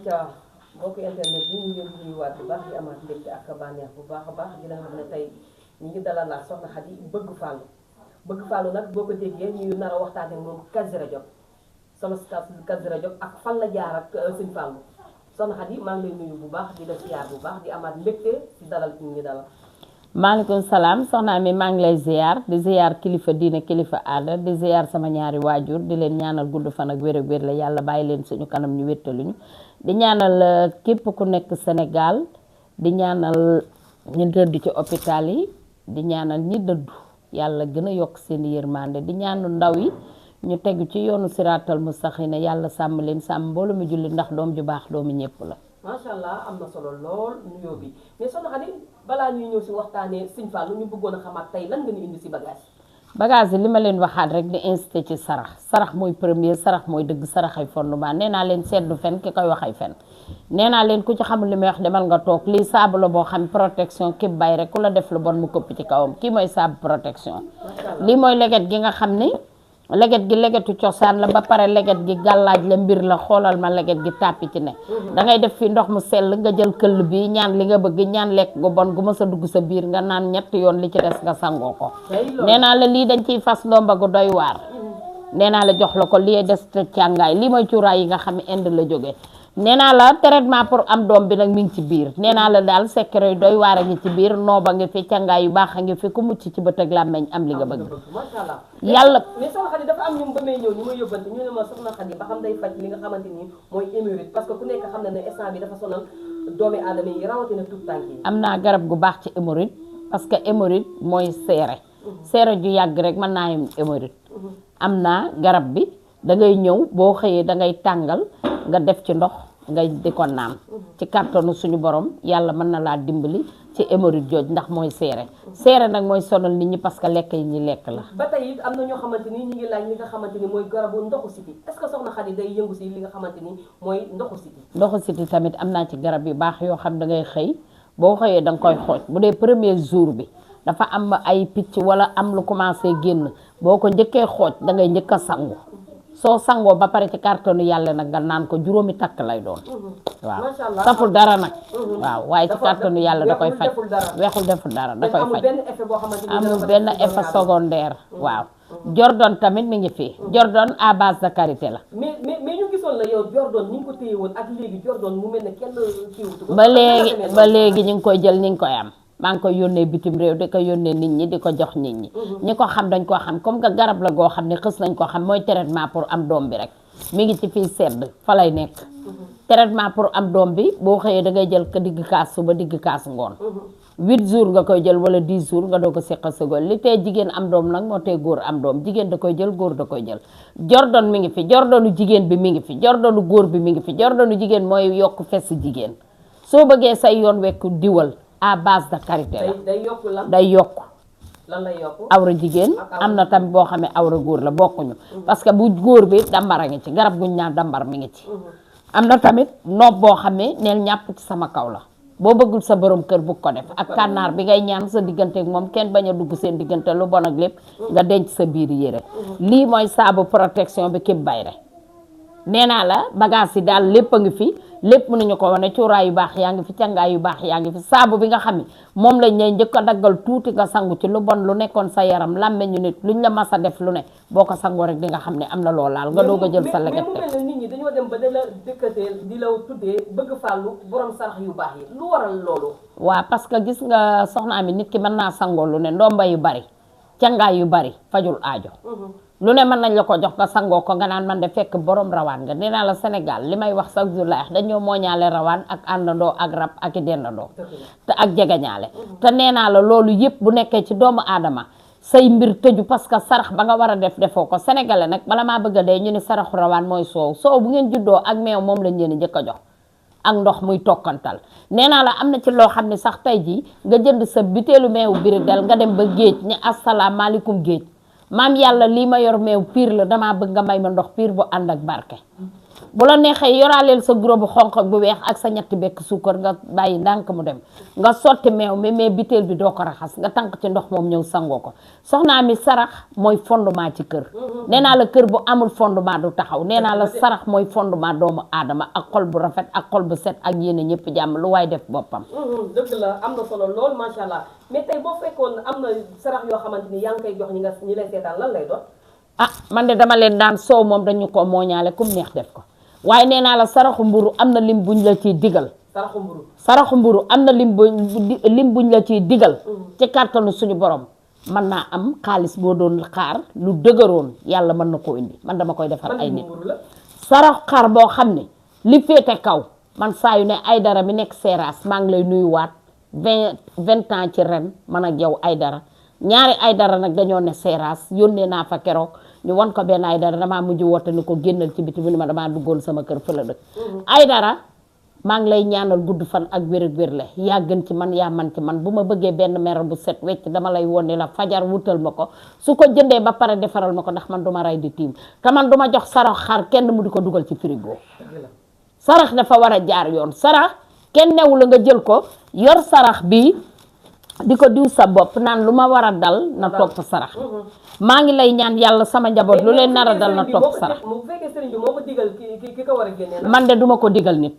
ayca mbokk internet bi ñu ngi leen di nuyuwaat bu baax di amaat mbégte ak bànneex bu baax a baax di leen xam ne tey ñu ngi dalalaat soxna Khady bëgg Fallou nag boo ko déggee ñu nar a waxtaanee moom Kazu Rajab solo si Kazu Rajab ak fan la jaar ak sëñ Fallou soxna Khady maa ngi lay nuyu bu baax di la siyaar bu baax di amaat mbégte ci dalal ci ñu ngi dalal. maaleykum salaam soxna mi maa ngi lay ziar di ziar kilifa diine kilifa aada di ziar sama ñaari waajur di leen ñaanal gudd fan ak wér ak wér la yàlla bàyyi leen suñu kanam ñu wéttaluñu di ñaanal képp ku nekk Sénégal di ñaanal ñu dëdd ci hôpital yi di ñaanal ñi dëddu yàlla gën a yokk seen yërmande di ñaanal ndaw yi ñu tegu ci yoonu siraatal mustaqiim yàlla sàmm leen sàmm mboolu mu julli ndax doom ju baax doomu ñëpp la. macha allah am na solo lool nuyoo bi mais soxna Khady balaa ñuy ñëw si waxtaanee sëñ Fallou ñu bëggoon a xamaat tey lan nga ñu indi si bagage yi li ma leen waxaat rek di incité ci sarax mooy premier sarax mooy dëgg sarax ay fondement nee naa leen seddu fen ki koy wax ay fen nee naa leen ku ci xamul li may wax demal nga toog lii saabu la boo xam protection képp bay rek ku la def lu bon mu këpp ci kawam kii mooy saabu protection lii mooy leget gi nga xam ni leget gi legetu cosaan la ba pare leget gi gàllaaj la mbir la xoolal ma leget gi tàppi ci ne dangay def fi ndox mu sell nga jël këll bi ñaan li nga bëgg ñaan lekk gu bon gu ma sa dugg sa biir nga naan ñetti yoon li ci des nga sangoo ko nee naa la lii dañ ciy fas ndomba gu doy waar nee naa la jox la ko lii des te càngaay lii mooy cuuraay yi nga xam ne Inde la jógee nee naa la traitement pour am doom bi nag mi ngi ci biir nee naa la daal secret yu doy waar a ngi ci biir nooba ngi fi càngaay yu baax a ngi fi ku mucc ci bët ak làmmeñ am li nga bëgg yàlla mais soxna Khady dafa am ñoom ba may ñëw ñu may yóbbante ñu ne ma soxna Khady ba xam day faj li nga xamante ni mooy hémorroïde parce que ku nekk xam na ne instant bi dafa sonal doomi aadama yi rawatina tout tànk yi am naa garab gu baax ci hémorroïde parce que hémorroïde mooy seere ju yàgg rek mën naa yem hémorroïde am naa garab bi da ngay ñëw boo xëyee da ngay tàngal nga def ci ndox nga di ko naan ci kàttanu suñu borom yàlla mën na laa dimbali ci hémorroïde jooj ndax mooy seere nag mooy sonal nit ñi parce que lekk yi ñi lekk la ba tey it am na ñoo xamante ni ñu ngi laaj li nga xamante ni mooy garabu ndoxu siti est-ce que soxna Khady day yëngu si li nga xamante ni mooy ndoxu siti tamit am naa ci garab yu baax yoo xam da ngay xëy boo xëyee da nga koy xooj bu dee premier jour bi dafa am ay picc wala am lu commencé génn boo ko njëkkee xooj da ngay njëkk a sangu soo sangoo ba pare ci carton yàlla nag nga naan ko juróomi takk lay doon waaw saful dara nag waaw waaye ci carton yàlla da koy faj weexul deful dara da koy faj amul benn effet secondaire waaw Jordan tamit mi ngi fii Jordan à base de karité la mais ñu gisoon la yow Jordan ni nga ko téye woon ak léegi Jordan mu mel ne kenn kiiwutu ko ba léegi ñu ngi koy jël ni ngi koy am maa ngi koy yónnee bitim réew di ko yónnee nit ñi di ko jox nit ñi ñi ko xam dañ ko xam comme que garab la goo xam ne xës nañ ko xam mooy traitement pour am doom bi rek mi ngi ci fii sedd fa lay nekk traitement pour am doom bi boo xëyee da ngay jël ko digg kaas suba digg kaas ngoon 8 jours nga koy jël wala 10 jours nga doo ko seqa sëgol li tey jigéen am doom nag moo tey góor am doom jigéen da koy jël góor da koy jël Jordan mi ngi fi Jordanu jigéen bi mi ngi fi Jordanu góor bi mi ngi fi Jordanu jigéen mooy yokk fes jigéen soo bëggee say yoon wekku diwal à base de karité la day yokk lan lay yokk awra jigéen am na tamit boo xam ne awra góor la bokkuñu parce que bu góor bi dambar a ngi ci garab guñ naan dambar mi ngi ci am na tamit noob boo xam ne neel ñàpp ci sama kaw la boo bëggul sa borom kër bu ko def ak kànnaar bi ngay ñaan sa diggante ak moom kenn bañ a dugg seen diggante lu bon ak lépp nga denc sa biir yére lii mooy saabu protection bi képp bay rek nee naa la bagage yi daal lépp a ngi fi lépp mënuñu ko wane cuuraay yu baax yaa ngi fi cangaay yu baax yaa ngi fi saabu bi nga xam ne moom lañ lay njëkk a daggal tuuti nga sangu ci lu bon lu nekkoon sa yaram làmmeñu nit luñ la mas a def lu ne boo ko sangoo rek di nga xam ne am na loo laal nga doog a jël sa leget mais mu mel ne nit ñi dañoo dem ba da la dëkkatee di la tuddee bëgg Fallou borom sarax yu baax yi lu waral loolu waaw parce que gis nga soxna mi nit ki mën naa sangoo lu ne ndomba yu bari cangaay yu bari fajul aajo lu ne mën nañ la ko jox nga sangoo ko nga naan man de fekk borom rawaan nga nee naa la Sénégal li may wax chaque jour la wax dañoo mooñaale rawaan ak àndandoo ak rab ak i dendandoo te ak jegeñaale te nee naa la loolu yëpp bu nekkee ci doomu aadama say mbir tëju parce que sarax ba nga war a def defoo ko sénégalais nag bala maa bëgg a dee ñu ne saraxu rawaan mooy soow bu ngeen juddoo ak meew moom lañ leen njëkk a jox ak ndox muy tokkantal nee naa la am na ci loo xam ne sax tey jii nga jënd sa biteelu meewu biri del nga dem ba géej ñi asalaamaaleykum géej maam yàlla lii ma yor meew piir la damaa bëgg nga may ma ndox piir bu ànd ak barke bu la neexee yoraaleel sa guro bu xonq ak bu weex ak sa ñetti bekk suukar nga bàyyi ndànk mu dem nga sotti meew mi mais biteel bi doo ko raxas nga tànk ci ndox moom ñëw sangoo ko soxnaa mi sarax mooy fondement ci kër nee naa la kër bu amul fondement du taxaw nee naa la sarax mooy fondement doomu aadama ak xol bu rafet ak xol bu set ak yéene ñëpp jàmm lu waay def boppam dëgg la am na solo lool macha allah mais tey boo fekkoon am na sarax yoo xamante ni yaa ngi koy jox ñi lay seetaan lan lay doon ah man de dama leen daan soow moom dañu ko mooñaale kum neex def ko waaye nee naa la saraxu mburu am na lim buñ la ciy digal saraxu mburu am na lim buñ la ciy digal ci kàttanu suñu borom mën naa am xaalis boo doon xaar lu dëgëroon yàlla mën na koo indi man dama koy defal ay nit saraxu xaar boo xam ne li féete kaw man saa yu ne ay dara mi nekk seeraas maa ngi lay nuyuwaat 20 ans ci ren man ak yow ay dara ñaari ay dara nag dañoo ne seeraas yónnee naa fa keroog ñu wan ko benn ay dara damaa mujj woote ni ko génnal ci biti bi ni ma damaa duggoon sama kër fa la dëkk ay dara maa ngi lay ñaanal gudd fan ak wér le yaa gën ci man yaa man ci man bu ma bëggee benn mer bu set wecc dama lay wone la fajar wutal ma ko su ko jëndee ba pare defaral ma ko ndax man duma rey di tiim te man duma jox sarax xar kenn mu di ko dugal ci frigo sarax dafa war a jaar yoon sarax kenn newu la nga jël ko yor sarax bi di ko diw sa bopp naan lu ma war a dal na topp sarax maa ngi lay ñaan yàlla sama njaboot lu leen nar a dal na topp sarax man de duma ko digal nit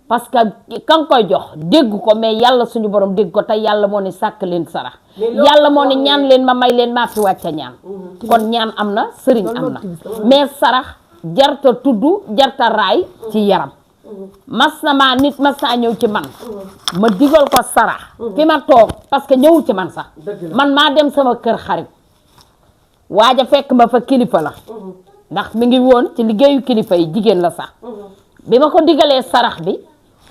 parce que ka nga koy jox dégg ko mais yàlla suñu borom dégg ko te yàlla moo ne sàkk leen sarax yàlla moo ne ñaan leen ma may leen maa fi wàcca ñaan kon ñaan am na sëriñ am na mais sarax jarta tudd jarta raay ci yaram mas na maa nit mas naa ñëw ci man ma digal ko sarax fi ma toog parce que ñëwul ci man sax man maa dem sama kër xarit waaja fekk ma fa kilifa la ndax mi ngi woon ci liggéeyu kilifa yi jigéen la sax bi ma ko digalee sarax bi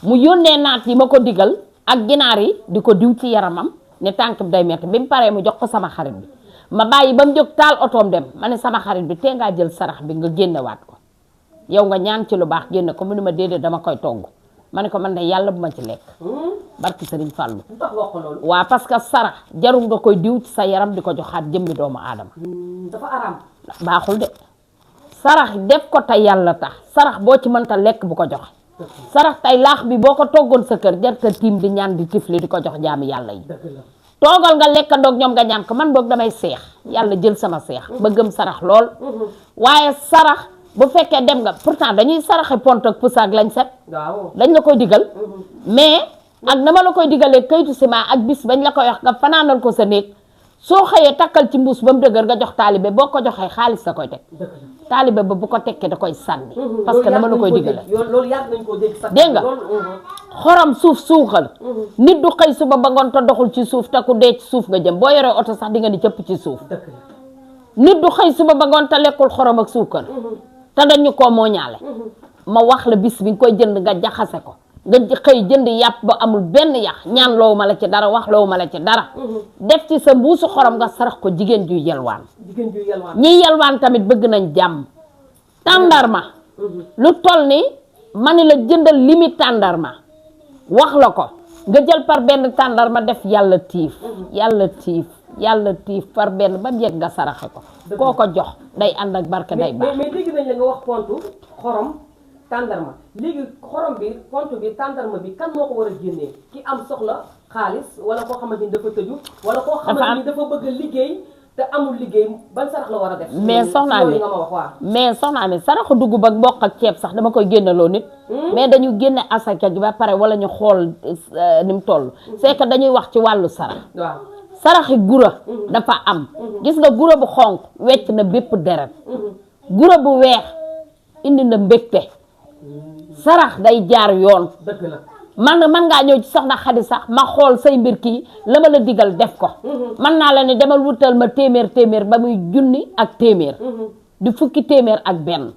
mu yónnee naat yi ma ko digal ak ginaar yi di ko diw ci yaramam ne tànk bi day metti bi mu paree mu jox ko sama xarit bi ma bàyyi ba mu jóg taal otoom dem ma ne sama xarit bi tee ngaa jël sarax bi nga génnewaat ko yow nga ñaan ci lu baax génne ko mu ne ma déedéet dama koy togg ma ne ko man de yàlla bu ma ci lekk barki Sëriñ Fàllu waaw parce que sarax jarul nga koy diw ci sa yaram di ko joxaat jëmmi doomu aadama dafa araam baaxul de sarax def ko te yàlla tax sarax boo ci mënta lekk bu ko joxe sarax tey laax bi boo ko toggoon sa kër jarta tiim di ñaan di tifli di ko jox jaami yàlla yi toogal nga lekkandoog ñoom nga ñaan ko man boog damay seex yàlla jël sama seex ba gëm sarax lool waaye sarax bu fekkee dem nga pourtant dañuy saraxe pont ak pusaak lañ set dañ la koy digal mais ak nama la koy digalee kayitu ciment ak bis bañ la koy wax nga fanaanal ko sa néeg soo xëyee takkal ci mbuus ba mu dëgër nga jox taalibe boo ko joxee xaalis la koy teg taalibe ba bu ko tekkee da koy sànni parce que dama la koy digale dégg nga xorom suuf suuxal nit du xëy suba ba ngoon te doxul ci suuf te ku dee ci suuf nga jëm boo yoree oto sax di nga ni cëpp ci suuf nit du xëy suba ba ngoon te lekkul xorom ak suukar te dañu ko mooñaale ma wax la bis bi nga koy jënd nga jaxase ko nga xëy jënd yàpp ba amul benn yax ñaan loowu ma la ci dara wax loowu ma la ci dara def ci sa mbuusu xorom nga sarax ko jigéen juy yelwaan ñiy yelwaan tamit bëgg nañ jàmm tàndarma lu toll ni ma ni la jëndal limi tàndarma wax la ko nga jël par benn tàndarma def yàlla tiif par benn ba mu yegg nga saraxe ko koo ko jox day ànd ak barke day baax mais dégg nañ la nga wax pontu xorom tàndarma léegi xorom bi pontu bi tàndarma bi kan moo ko war a génnee ki am soxla xaalis wala koo xamante ni dafa tëju wala koo xamante ni dafa bëgg a liggéey te amul liggéey ban sarax la war a def mais soxnaa mi saraxu dugub ak mboq ak ceeb sax dama koy génneloo nit mais dañu génne asaka gi ba pare wala ñu xool ni mu toll c'est que dañuy wax ci wàllu sarax waaw saraxi gura dafa am gis nga gura bu xonq wecc na bépp deret gura bu weex indi na mbégte sarax day jaar yoon dëgg la man ngaa ñëw ci soxna Xadi sax ma xool say mbir kii la ma la digal def ko man naa la ne demal wutal ma téeméer ba muy junni ak téeméer di fukki téeméer ak benn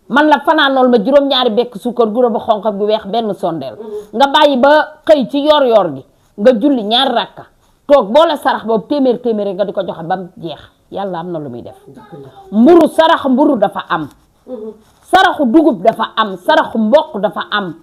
man la fanaanool ma juróom-ñaari bekk suukar gura bu xonq bu weex benn sondeel nga bàyyi ba xëy ci yor gi nga julli ñaari rakka toog boole sarax boobu téeméer nga di ko joxe ba mu jeex yàlla am na lu muy def mburu sarax mburu dafa am saraxu dugub dafa am saraxu mboq dafa am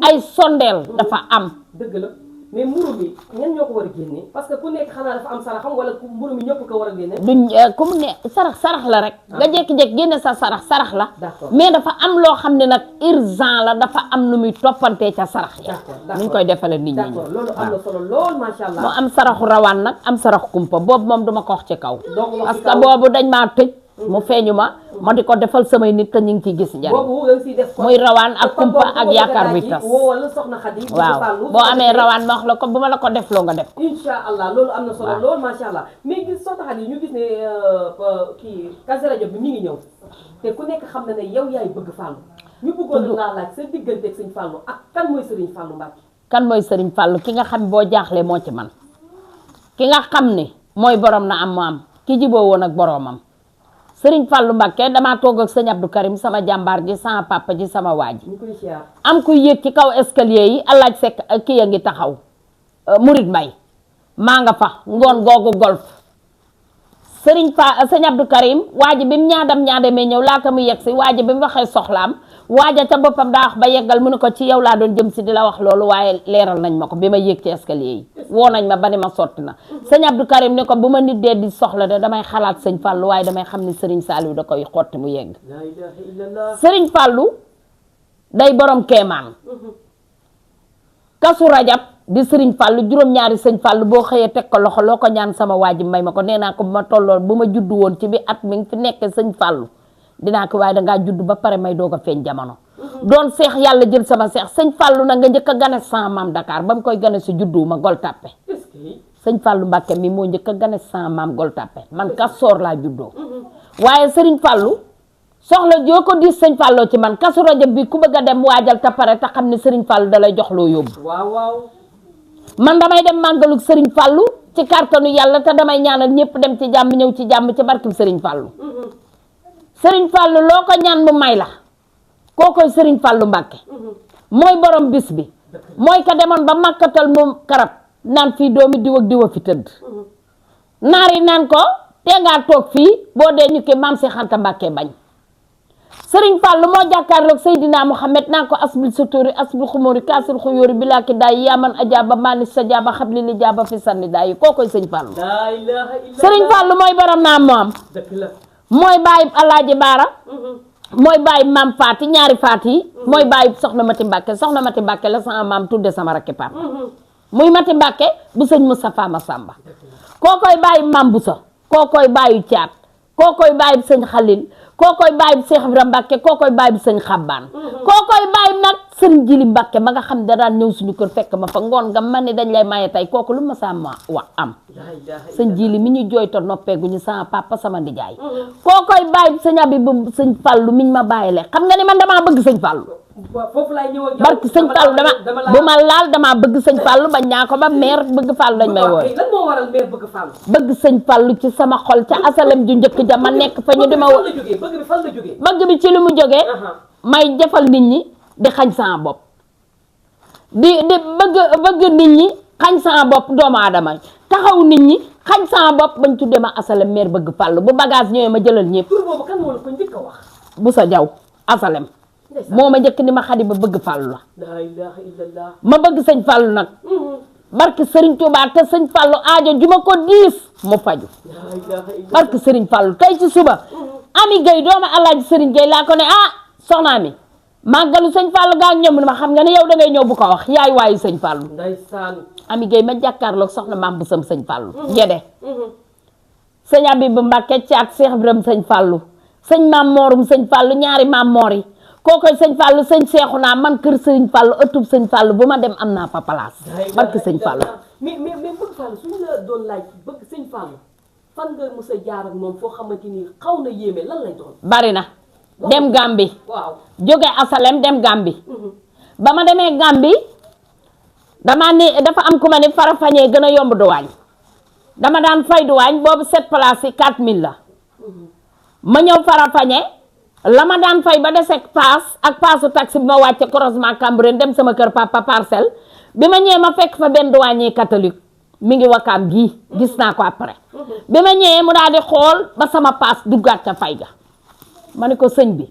ay sondeel dafa am dëgg la mais mburu mi ñan ñoo ko war a génne parce que ku nekk xanaa dafa am saraxam wala mburu mi ñëpp ko war a génne. duñ ku mu ne sarax la rek. nga jékki-jékki génne sa sarax la. d'accord mais dafa am loo xam ne nag urgent la dafa am nu muy toppantee ca sarax yi. d'accord nuñ koy defalee nit ñi. d'accord loolu am na solo lool macha allah. moo am saraxu rawaan nag am saraxu kumpa boobu moom duma ko wax ci kaw. parce que boobu dañ maa tëj. mu feeñu ma di ko defal samay nit te ñu ngi ciy gis njariñ. boobu da nga siy def muy rawaan ak kumpa ak yaakaar bi tas. wala soxna Xadi. waaw boo amee rawaan ma wax la ko bu ma la ko defloo nga def. incha allah loolu am na solo lool macha allah mais gis soxna Xadi ñu gis ne kii Kazu Rajab bi mi ngi ñëw te ku nekk xam na ne yow yaay bëgg Fallou ñu bëggoon laa laaj sa diggante ak sëñ Fallou ak kan mooy Serigne Fallou Mbacke. kan mooy Serigne Fallou ki nga xam boo jaaxlee moo ci man ki nga xam ne mooy borom na am mu am ki jiboo woon ak boromam. Sëriñ Fallou Mbacké damaa toog ak sëñ Abdou Karim sama jàmbaar ji sama papa ji sama waa ji am kuy yéeg ci kaw escalier yi alaaj sekk kii a ngi taxaw Murid Mbay maa nga fa ngoon googu golf sëñ Abdou Karim waa ji bi mu ñaadamee ñëw laata mu yegg si waa ji bi mu waxee soxlaam waaja ca boppam daa wax ba yeggal mu ne ko ci yow laa doon jëm si di la wax loolu waaye leeral nañ ma ko bi ma yéeg ci escalier yi woo nañ ma ba ni ma sotti na sëñ Abdou Karim ne ko bu ma nit dee di soxla de damay xalaat sëñ Fallou waaye damay xam ni Serigne Saliou da koy xotti mu yegg Serigne Fallou day borom keemaan Kazu Rajab di Serigne Fallou juróom-ñaari sëñ Fallou boo xëyee teg ko loxo loo ko ñaan sama waa ji may ma ko nee naa ko bu ma tolloon bu ma juddu woon ci bi at mi ngi fi nekkee sëñ Fallou dinaa ko waaye dangaa judd ba pare may doog a feeñ jamono doon seex yàlla jël sama seex sëñ Fallou na nga njëkk a gane sama maam Dakar ba mu koy gane si juddu ma Gueule Tapée sëñ Fallou Mbacké mi moo njëkk a gane sama maam Gueule Tapée man Kastoor laa juddoo waaye Serigne Fallou soxla joo ko diis sëñ Fallou ci man Kazu Rajab bi ku bëgg a dem waajal te pare te xam ne Serigne Fallou dalay jox loo yóbbu waaw man damay dem màggalug Serigne Fallou ci kàttanu yàlla te damay ñaanal ñëpp dem ci jàmm ñëw ci jàmm ci barkeb Serigne Fallou Serigne Fallou loo ko ñaan mu may la koo koy Serigne Fallou Mbacké mooy borom bis bi mooy ka demoon ba makkatal mu karab naan fii doomi diw ak diw a fi tëdd naar yi naan ko te ngaa toog fii boo dee ñu ki maam si Xanta Mbacké bañ Serigne Fallou moo jàkkaarloog Seydina Mouhamed naan ko asbil suturi asbil xumuri kaasil xuyóori bilaaki daay yaaman ajaaba maani sa jaaba xabli li jaaba fi sanni daay yi koo koy sëñ Fallou Serigne Fallou mooy borom naa moom mooy bàyyi Alaaji Baara mooy bàyyi maam Faati ñaari Faati yi mooy bàyyi soxna Mati Mbacké la sama maam tudde sama rakki papa muy Mati Mbacké bu sëñ Moustapha Massamba koo koy bàyyi maam Boussa koo koy bàyyi Caat koo koy bàyyi sëñ Xalil koo koy bàyyi Cheikh Ibrahima Mbacké koo koy bàyyi sëñ Xabbaan koo koy bàyyi nag sëriñ Jili Mbacké ma nga xam da daan ñëw suñu kër fekk ma fa ngoon nga man ni dañ lay maye tey kooku lu ma sama wax am sëñ Jili mi ñu jooyto noppeeguñu sama papa sama ndijaay koo koy bàyyi sëñ Abibu sëñ Fallu miñ ma bàyyi le xam nga ni man damaa bëgg sëñ Fallu foofu laay ñëw ak barki sëñ Fallu bu ma laal damaa bëgg sëñ Fallu bañ naa ko ba meer bëgg Fallu dañ may wooy lan moo waral meer bëgg Fallu bëgg sëñ Fallu ci sama xol ca asalem ju njëkk ja ma nekk fa ñu di ma bëgg bi ci lu mu jógee may jëfal nit ñi di xañ sama bopp di bëgg nit ñi xañ sama bopp doomu aadama taxaw nit ñi xañ sama bopp bañ tuddee ma asalem meer bëgg Fallu bu bagage ñëwee ma jëlal ñëpp tur boobu kan moo la ko njëkk a wax bu sa jaw asalem moo ma njëkk ni ma Xadi ba bëgg Fallu la ilaha illallah ma bëgg sëñ Fallu nag barke Serigne Touba te sëñ Fallu aajo ju ma ko diis mu faju barke Serigne Fallu tey ci suba Ami Gueye doomu Alaaji Serigne Gueye laa ko ne soxna mi màggalu sëñ Fallu gaa ñoom ni ma xam nga ne yow da ngay ñëw bu ko wax yaay waayu sëñ Fallu ndeysaan Ami Gueye ma jàkkaarloog soxna maam bu sam sëñ Fallu jede sëñ Abibu Mbacké Caat Cheikh Ibrahima sëñ Fallu sëñ maam moorum sëñ Fallu ñaari maam moor yi kookoy sëñ Fallu sëñ seexu naa man kër sëñ Fallu ëttub sëñ Fallu bu ma dem am naa fa place barke sëñ Fallu mais bëgg Fallu suñu la doon laaj bëgg sëñ Fallu fan nga mës a jaar ak moom foo xamante ni xaw na yéeme lan lay doon bari na dem Gambi waaw jóge asalem dem Gambi ba ma demee Gambi dama ni dafa am ku ma ni Farafeñe gën a yomb duwaañ dama daan fay duwaañ boobu 7 places yi 4000 la ma ñëw Farafeñe la ma daan fay ba desek paas ak paasu taxi bi ma wàcce croisement Cambérène dem sama kër papa Parcelles bi ma ñëwee ma fekk fa benn douanier catholique mi ngi Wakaam gii gis naa ko après bi ma ñëwee mu daal di xool ba sama paas duggaat ca fay ga ma ne ko sëñ bi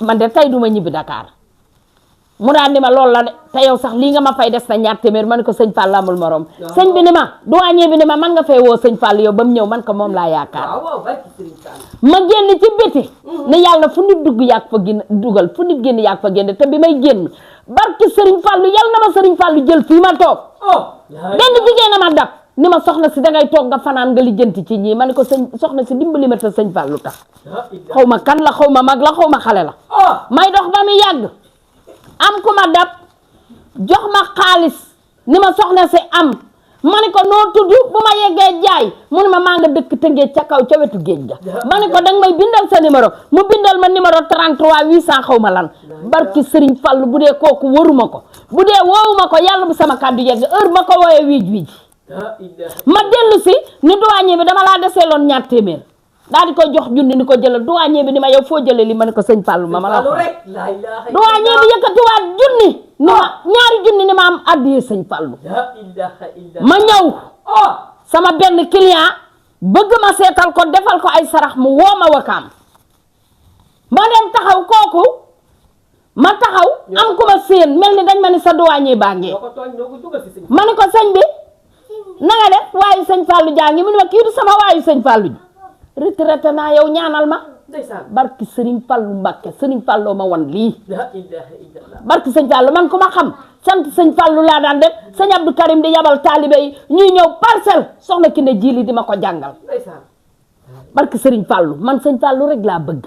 man de tey duma ñibbi Dakar mu daan ni ma loolu la de te yow sax lii nga ma fay des na ñaar téeméer ma ne ko sëñ Fall amul morom sëñ bi ni ma douanier bi ni ma man nga fay woo sëñ Fall yow ba mu ñëw man ko moom laa yaakaar ma génn ci biti ne yàlla fu nit dugg yàgg fa génn dugal fu nit génn yàgg fa génn te bi may génn barki sëriñ Fallu yàlla na ma sëriñ Fallu jël fii ma toog benn jigéen a ma dab ni ma soxna si dangay toog nga fanaan nga lijjanti ci ñii ma ne ko soxna si dimbali ma te sëñ Fallu tax xaw ma kan la xaw ma mag la xaw ma xale la may dox ba mu yàgg am ku ma dab jox ma xaalis ni ma soxna si am ma ne ko noo tudd bu ma yeggee jaay mu ne ma maa nga dëkk Tëngéej ca kaw ca wetu géej ga ma ne ko danga may bindal sa numéro mu bindal ma numéro 33 800 xaw ma lan barki Sëriñ Fallu bu dee kooku waruma ko bu dee woowuma ko yàlla bu sama kàddu yegg heure ma ko wooyee wiij ma dellu si ni douanier bi dama laa deseeloon ñaar téeméer daal di koy jox junni ni ko jëlal douanier bi ni ma yow foo jëlee li ma ne ko sëñ Fallu ma la ko douanier bi yëkkatiwaat junni ni ma ñaari junni ni ma am addiyee sëñ Fallu ma ñëw sama benn client bëgg ma seetal ko defal ko ay sarax mu woo ma wakaam ma dem taxaw kooku ma taxaw am ku ma séen mel ni dañ ma ni sa douanier baa ngee ma ne ko sëñ bi na nga def waayu sëñ Fallu jaa ngi mu ne ma kii du sama waayu sëñ Fallu ji retraité naa yow ñaanal ma barki Sëriñ Fallu Mbàkke Sëriñ Fallu ma wan lii barki sëñ Fallu man ku ma xam sant sëñ Fallu laa daan def sëñ Abdou Karim di yabal taalibe yi ñuy ñëw Parcelles soxna ki ne jili di ma ko jàngal barki Sëriñ Fallu man sëñ Fallu rek laa bëgg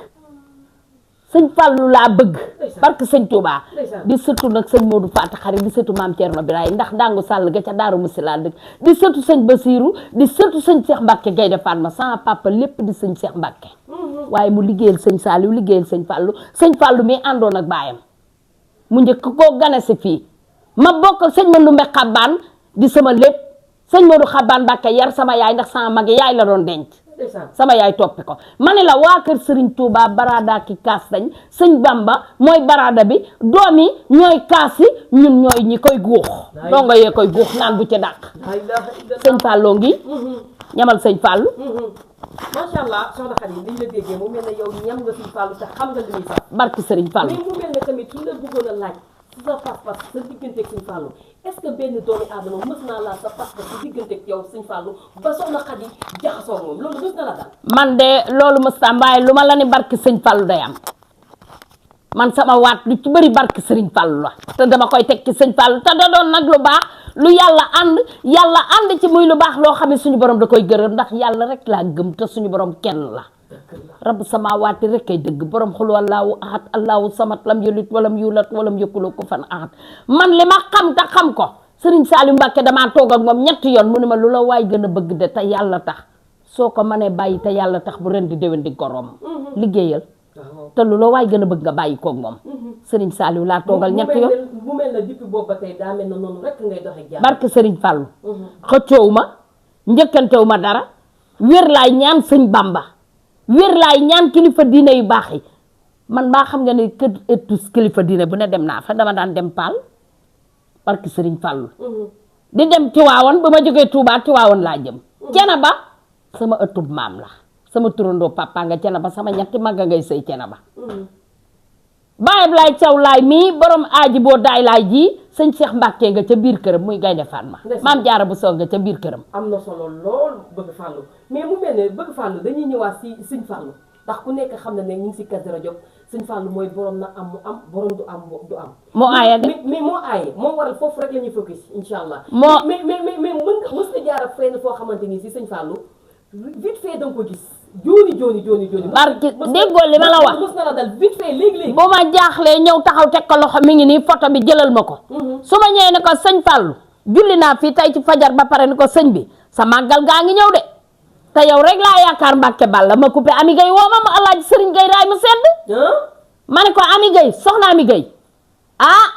sëñ Fallu laa bëgg barki sëñ Touba di sëtu nag sëñ Modou Fatou Xari di sëtu maam Thierno Biraye ndax dangu sàll ga ca Daaru Musi laa dëkk di sëtu sëñ Basiru di sëtu sëñ Cheikh Mbacke Gaynde Fatma sama papa lépp di sëñ Cheikh Mbacke waaye mu liggéeyal sëñ Saliou liggéeyal sëñ Fallu mi àndoon ak baayam mu njëkk koo gane si fii ma bokk sëñ Mandumbe Xabaan di sama lépp sëñ Modou Xabaan Mbacke yar sama yaay ndax sama mag yaay la doon denc sama yaay toppi ko ma ne la waa kër Serigne Touba barada ki kaas dañ sëñ Bamba mooy barada bi doom yi ñooy kaas yi ñun ñooy ñi koy guux dongo yee koy guux naan bu ci dàq sëñ Fallou ngi ñamal sëñ Fallou macha allah soxna Khady liñ la déggee mu mel ne yow ñam nga sëñ Fallou te xam nga li muy sax barki Serigne Fallou mais mu mel ne tamit su la bëggoon a laaj si sa pas-pas sa digganteeg sëñ Fallou est-ce que benn doomi aadama mës naa laa sa pas-pas sa digganteeg yow sëñ Fallou ba soxna Khady jaxasoo moom loolu mës na la dal man de loolu mës na waaye lu ma la ni barki sëñ Fallou day am man sama waat lu ci bëri barki Serigne Fallou la te dama koy teg ci sëñ Fallou te da doon nag lu baax lu yàlla ànd ci muy lu baax loo xam ne suñu borom da koy gërëm ndax yàlla rek laa gëm te suñu borom kenn la rabb sama waati rek kay dëgg borom xul wallaahu ahad allahu samat lam yulit walam yulat walam yëkkuloo ko fan ahad man li ma xam te xam ko Serigne Saliou Mbacke damaa toog ak moom ñetti yoon mu ne ma lu la waay gën a bëgg de te yàlla tax soo ko mënee bàyyi te yàlla tax bu ren di déwén di gorom liggéeyal te lu la waay gën a bëgg nga bàyyi koog moom Serigne Saliou laa toogal ñetti yoon bu mel na depuis boobu ba tey daa mel na noonu rek ngay doxee jàmm barke Serigne Fallou xëccoow ma njëkkantew ma dara wér laay ñaan sëñ Bamba wér laay ñaan kilifa diine yu baax yi man maa xam nga ne kër etus kilifa diine bu ne dem naa fa dama daan dem Paal barke Serigne Fallou di dem Tiwaawan ba ma jógee Touba Tiwaawan laa jëm Cenaba sama ëttub maam la sama turandoo papa nga Cenaba sama ñetti magga ngay sëy Cenaba baayam laay caw laay mii borom aaji boo daay laay ji sëñ Cheikh Mbacke nga ca biir këram muy Gaynde Fatma maam Jaara bu soog nga ca biir këram am na solo lool bëgg Fallou mais mu mel ne bëgg Fallou dañuy ñëwaat si sëñ Fallou ndax ku nekk xam na ne ñu ngi si Kazu Rajab sëñ Fallou mooy borom na am mu am borom du am moo aaya de mais moo aaye moo waral foofu rek la ñuy focus incha allah moo mais mën nga mës na jaar fenn foo xamante ni si sëñ Fallou vite fait da nga ko gis jooni barke déggoo li ma la wax mës na la dal vite fait léegi bu ma jaaxlee ñëw taxaw teg ko loxo mi ngi nii photo bi jëlal ma ko su ma ñëwee ne ko sëñ Fallou julli naa fii tey ci fajar ba pare ni ko sëñ bi sa màggal gaa ngi ñëw de te yow rek laa yaakaar Mbàkke Balla ma coupé Ami Gay woo ma Alaaji Sëriñ Gay raay mu sedd ma ne ko Ami Gay soxna Ami Gay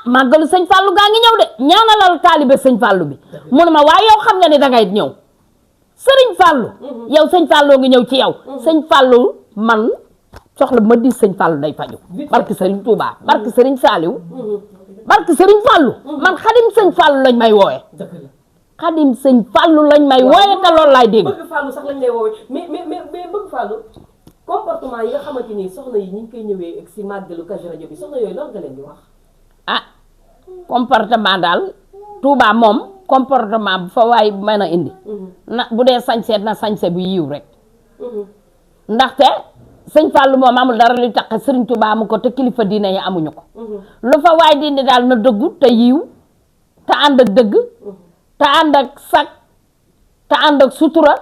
màggalu sëñ Fallou gaa ngi ñëw de ñaanalal taalibe sëñ Fallou bi mu ne ma waaye yow xam nga ni dangay ñëw Sëriñ Fallou yow sëñ Fallou ngi ñëw ci yow sëñ Fallou man soxla ma di sëñ Fallou day faju barki Sëriñ Touba barki Sëriñ Saliou barki Sëriñ Fallou man xadim sëñ Fallou lañ may woowe xadim sëñ Fallou lañ may woowe te loolu laay dégg bëgg Fallou sax lañ lay woowe mais bëgg Fallou comportement yi nga xamante ni soxna yi ñu ngi koy ñëwee si màggalu Kazu Rajab bi soxna yooyu lan nga leen di wax comportement daal Touba moom comportement bu fa waay mën a indi na bu dee sañse na sañse bu yiw rek ndaxte sëñ Fallou moom amul dara li tax Sëriñ Touba amu ko te kilifa diine yi amuñu ko lu fa waay di indi daal na dëggu te yiw te ànd ak dëgg te ànd ak sag te ànd ak sutura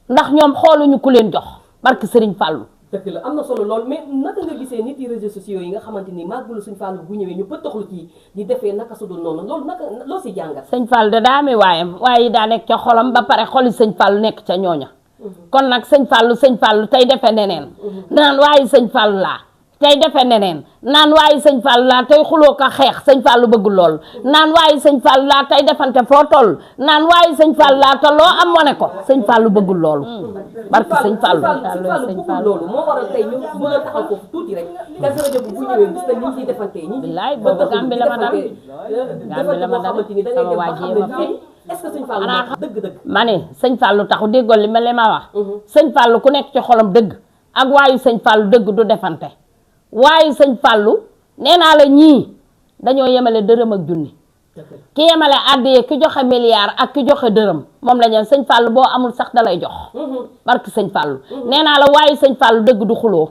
ndax ñoom xooluñu ku leen jox barke Sëriñ Fallou. dëgg la am na solo lool mais naka nga gisee nit yi réseaux sociaux yi nga xamante ni màggalu Sëñ Fallou bu ñëwee ñu pëttaxlu ci di defee naka su dul noonu loolu naka loo si jàngat. sëñ Fallou da daa amee waayam waaye daa nekk ca xolam ba pare xoli sëñ Fallou nekk ca ñooña kon nag sëñ Fallou tey defe neneen naan waaye sëñ Fallou laa tey defe neneen naan waaye sëñ Fallou laa tey xuloo ko xeex sëñ Fallou bëggul lool naan waaye sëñ Fallou laa tey defante foo toll naan waaye sëñ Fallou laa te loo am wane ko sëñ Fallou bëggul loolu barke sëñ Fallou bëggul loolu moo waral tey ñu bëgg a taxaw foofu tuuti rek Kazu Rajab bu ñëwee gis na ñu ciy defante ñi billaay boobu Gàmbi la ma dal Gàmbi la ma dal sama waajee ma fay est-ce que sëñ Fallou dëgg-dëgg ma ne sëñ Fallou taxu déggoon li ma wax sëñ Fallou ku nekk ci xolam dëgg ak waayu sëñ Fallou dëgg du defante waaye sëñ Fallou nee naa la ñii dañoo yemale dërëm ak junni ki yemale àddiyee ki joxe milliard ak ki joxe dërëm moom la ñu sëñ Fallou boo amul sax dalay jox barki sëñ Fallou nee naa la waaye sëñ Fallou dëgg du xuloo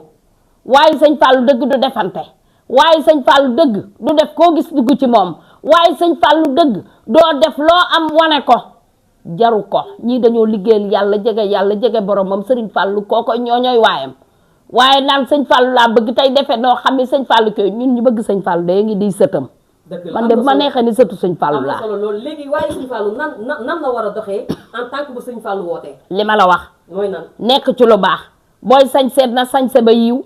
waaye sëñ Fallou dëgg du defante waaye sëñ Fallou dëgg du def koo gis dugg ci moom waaye sëñ Fallou dëgg doo def loo am wane ko jaru ko ñii dañoo liggéeyal yàlla jege boromam sëriñ Fallou kooko ñooñooy waayam waaye naan sëñ Fallou laa bëgg tey defe noo xam ne sëñ Fallou koy ñun ñu bëgg sëñ Fallou day ngi di sëtam man de bu ma neexee ni sëtu sëñ Fallou laa solo loolu léegi waaye sëñ Fallou nan la war a doxee en tant que bu sëñ Fallou wootee li ma la wax mooy nan nekk ci lu baax booy sañse na sañse ba yiw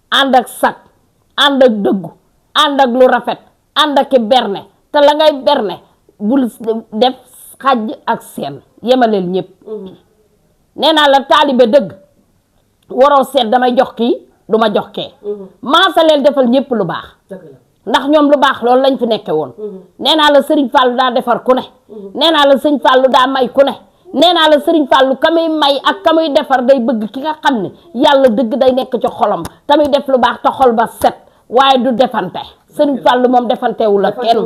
ànd ak sag ànd ak dëggu ànd ak lu rafet ànd ak i berne te la ngay berne bul def xaj ak seen yemaleel ñëpp nee naa la taalibe dëgg waroo seet damay jox kii du ma jox kee maasaleel defal ñëpp lu baax ndax ñoom lu baax loolu lañ fi nekke woon nee naa la Sëriñ Fallou daa defar ku ne nee naa la Sëriñ Fallou daa may ku ne nee naa la Sëriñ Fallou ka muy may ak ka muy defar day bëgg ki nga xam ne yàlla dëgg day nekk ci xolam tamuy def lu baax te xol ba set waaye du defante Sëriñ Fallou moom defantewul ak kenn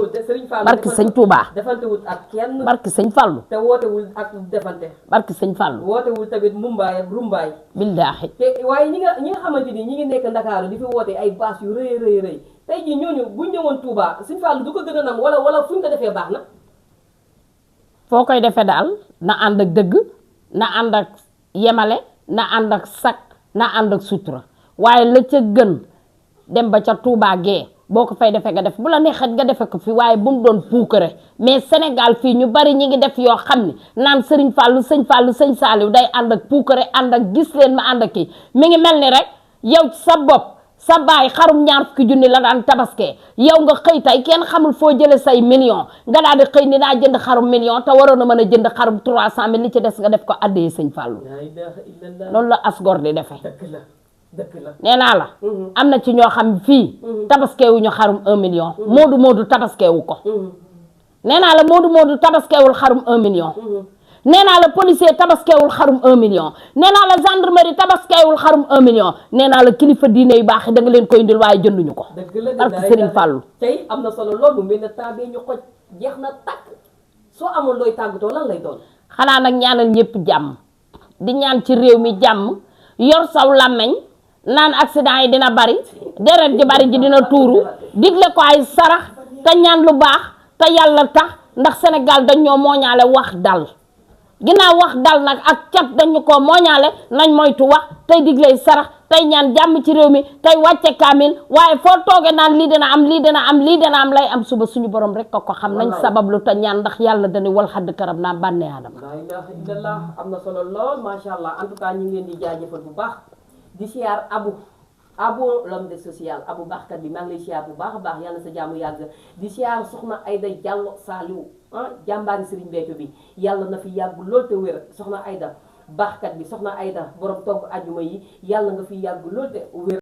barki sëñ Touba defantewul ak kenn barki sëñ Fallou te wootewul ak defante barki sëñ Fallou wootewul tamit mumbaay ak rumbaay billaahi te waaye ñi nga xamante ni ñi ngi nekk Ndakaaru di fi woote ay bâche yu rëy tey jii ñooñu buñ ñëwoon Touba sëñ Fallou du ko gën a nam wala fu ñu ko defee baax na foo koy defee daal na ànd ak dëgg na ànd ak yemale na ànd ak sag na ànd ak sutura waaye la ca gën dem ba ca Touba gee boo ko fay defee nga def bu la neexee nga defe ko fi waaye bu mu doon puukare mais Sénégal fii ñu bari ñi ngi def yoo xam ne naan Sëriñ Fallou sëñ Saliou day ànd ak puukare ànd ak gis leen ma ànd ak kii mi ngi mel ni rek yow sa bopp sa baay xarum 20 junni la daan tabaskee yow nga xëy tey kenn xamul foo jële say million nga daal di xëy ni naa jënd xarum million te waroon a mën a jënd xarum 300 000 li ci des nga def ko addee sëñ Fallou loolu la asgor di defee nee naa la am na ci ñoo xam fii tabaskeewuñu xarum 1 million moodu tabaskeewu ko nee naa la moodu tabaskeewul xarum 1 million nee naa la policier tabaskeewul xarum 1 million nee naa la gendarmerie tabaskeewul xarum 1 million nee naa la kilifa diine yu baax da nga leen koy indil waaye jënduñu ko barke Sëriñ Fallou tey am na solo loolu mel na temps bee ñu xoj jeex na tàkk soo amoon looy tàggatoo lan lay doon xanaa nag ñaanal ñëpp jàmm di ñaan ci réew mi jàmm yor saw làmmeñ naan accident yi dina bari deret ji bari ji dina tuuru digle ko ay sarax te ñaan lu baax te yàlla tax ndax Sénégal dañ ñoo mooñaale wax dal ginnaaw wax dal nag ak cat dañu ko mooñaale nañ moytu wax tey digley sarax tey ñaan jàmm ci réew mi tey wàcce kaamil waaye foo tooge naan lii dina am lay am suba suñu borom rek ko xam nañ sabablu te ñaan ndax yàlla dañu wal xadd karab naa bànnee adama laa ilaaha illallah am na solo lool macha allah en tout cas ñu ngi leen di jaajëfal bu baax di siyaar abu l'homme de social abu baaxkat bi maa ngi lay siyaar bu baax a baax yàlla sa jaamu yàgg di siyaar soxna Ayda Diallo Saliou jàmbaari Serigne Béthio bi yàlla na fi yàgg lool te wér soxna Ayda baaxkat bi soxna Ayda borom togg ajuma yi yàlla nga fi yàgg lool te wér